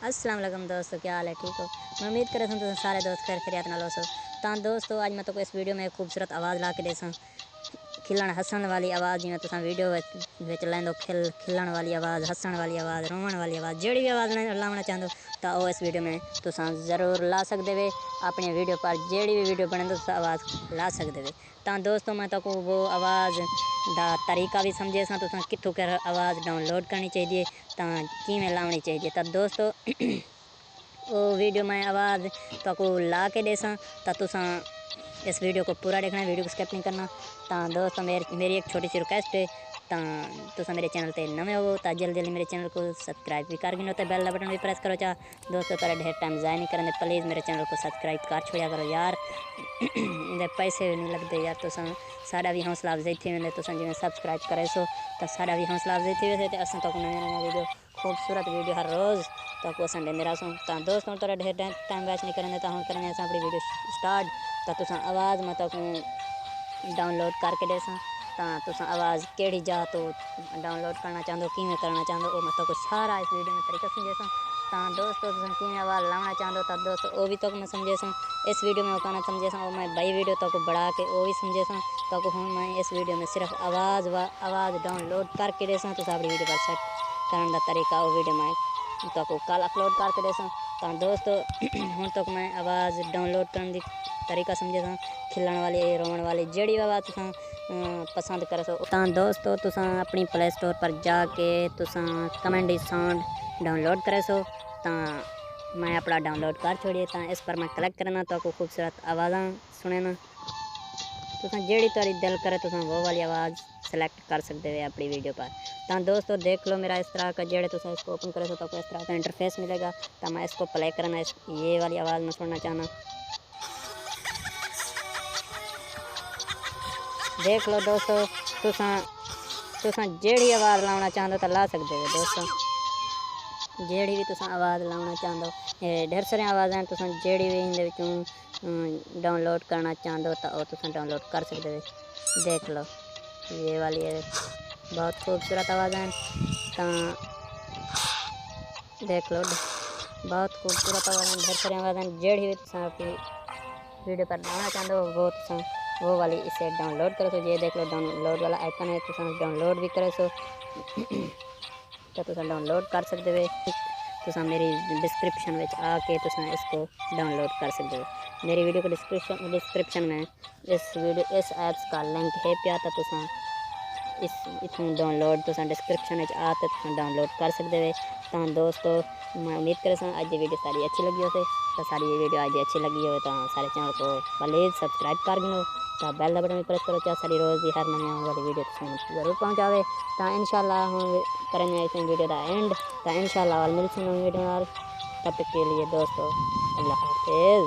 अस्सलाम वालेकुम दोस्तों, क्या हाल है? ठीक हो? मैं उम्मीद कर रहा हूँ सारे दोस्त खैर खैरियत नाल हो। तो दोस्तों आज मैं तो इस वीडियो में एक खूबसूरत आवाज़ ला के देसा खिलन हसन वाली आवाज़ जिमें तुम वीडियो लैंदो खिलन वाली आवाज़, हसन वाली आवाज़, रोवन वाली आवाज़, जी भी आवाज़ लाना चाहते तो वो इस वीडियो में तुम ज़रूर ला सकते वे। अपनी वीडियो पर जी भी वीडियो बने तो आवाज़ ला सकते वे। तो दोस्तों मैं तो वो आवाज़ का तरीका भी समझे सा तो कितों कर आवाज़ डाउनलोड करनी चाहिए तो किमें लानी चाहिए। तो दोस्तों वो वीडियो में आवाज़ तो ला के देसा तो तुसा इस वीडियो को पूरा देखना है, वीडियो को स्किप नहीं करना। तो दोस्तों मेरी एक छोटी सी रिक्वेस्ट है तो तुसा मेरे चैनल पे नवे हो तो जल्दी जल्दी मेरे चैनल को सब्सक्राइब भी कर गिनो तो बेल बटन भी प्रेस करो। दोस्तों तेरा ढेर टाइम ज़ाया नहीं करें, प्लीज़ मेरे चैनल को सब्सक्राइब कर छोड़ा करो यार। इधर पैसे नहीं लगते यार, तो साड़ा भी हौसला अफजाई थी वेंदे तो जिमें सब्सक्राइब करे सो तो साड़ा भी हौसला अफजाई थी वैसे तो असां तो नया वीडियो खूबसूरत वीडियो हर रोज़ तो असां देंदे रहसूं। तो दोस्तों तेरा ढेर टाइम वेस्ट नहीं करेंगे तो हम करेंगे असां अपनी वीडियो स्टार्ट। तो तुसा आवाज़ मैं तो डाउनलोड करके देसा तो आवाज़ केड़ी जा तो डाउनलोड करना चाहो किमें करना चाहो वो मैं तो सारा इस वीडियो में तरीका समझेसा। तो दोस्तों तुम किमें आवाज़ लाना चाहो तो दोस्तों वो भी तो मैं समझेसा इस वीडियो में कहना समझेसा वो मैं बई वीडियो तो बढ़ा के वो भी समझेसा तो हूँ मैं इस वीडियो में सिर्फ आवाज़ डाउनलोड करके देसा तो अपनी वीडियो पर सेट करने का तरीका वो वीडियो में तो कल अपलोड करके देसा। तो दोस्तों हूँ तो मैं आवाज़ डाउनलोड करने की तरीका समझे खिलन वाली रोवन वाली जड़ी आवाज़ तुम पसंद करे सो। तो दोस्तों तुम अपनी प्ले स्टोर पर जाके तुम कमेडी साउंड डाउनलोड करे सो। तो मैं अपना डाउनलोड कर छोड़िए तो इस पर मैं कलेक्ट करना तो खूबसूरत आवाज़ा सुने ना तुम जेड़ी तारी दिल करे तुम वो वाली आवाज़ सेलेक्ट कर सकते हो अपनी वीडियो पर। तो दोस्तों देख लो मेरा इस तरह का जेड़े तुम इसको ओपन करे तो इस तरह का इंटरफेस मिलेगा। तो मैं इसको प्ले करना ये वाली आवाज़ में सुनना चाहना देख लो दोस्तों तुसा जेड़ी आवाज़ लाना चाहते तो ला सकते हो। दोस्तों जेड़ी भी तुसा आवाज़ लाना चाहते ढेर सारी आवाज़ें तुसा जेड़ी भी इन डाउनलोड करना चाहते तो तुसा डाउनलोड कर सकते हो। देख लो ये वाली है बहुत खूबसूरत आवाज़ है। तो देख लो बहुत खूबसूरत आवाज़ ढेर सारी आवाज़ें जेड़ी भी तुसा अपनी वीडियो पर लाना चाहते हो वो तुसा वो वाली इसे डाउनलोड करो। तो ये देख लो डाउनलोड वाला आइकन है तुम डाउनलोड भी करे सो तो तुम डाउनलोड कर सकते हो। तुम मेरी डिस्क्रिप्शन में आके तुम इसको डाउनलोड कर सकते हो। मेरी वीडियो को डिस्क्रिप्शन में इस ऐप्स का लिंक है पिया तो तुम इथों डाउनलोड तुम डिस्क्रिप्शन में आते तुम डाउनलोड कर सकते हो। तो दोस्तों मैं उम्मीद कर अज की वीडियो सारी अच्छी लगी हो तो सारी ये वीडियो अज अच्छी लगी हो तो सारे चैनल को प्लीज़ सब्सक्राइब कर गिनो तो बेल का बटन भी प्रेस करो सारी रोज़ की हर नवी आने वाली वीडियो जरूर पहुँचावे। तो इंशाल्लाह हम करेंगे इस वीडियो का एंड तो इंशाल्लाह मिलते हैं वीडियो तब तक के लिए दोस्तों अल्लाह हाफिज़।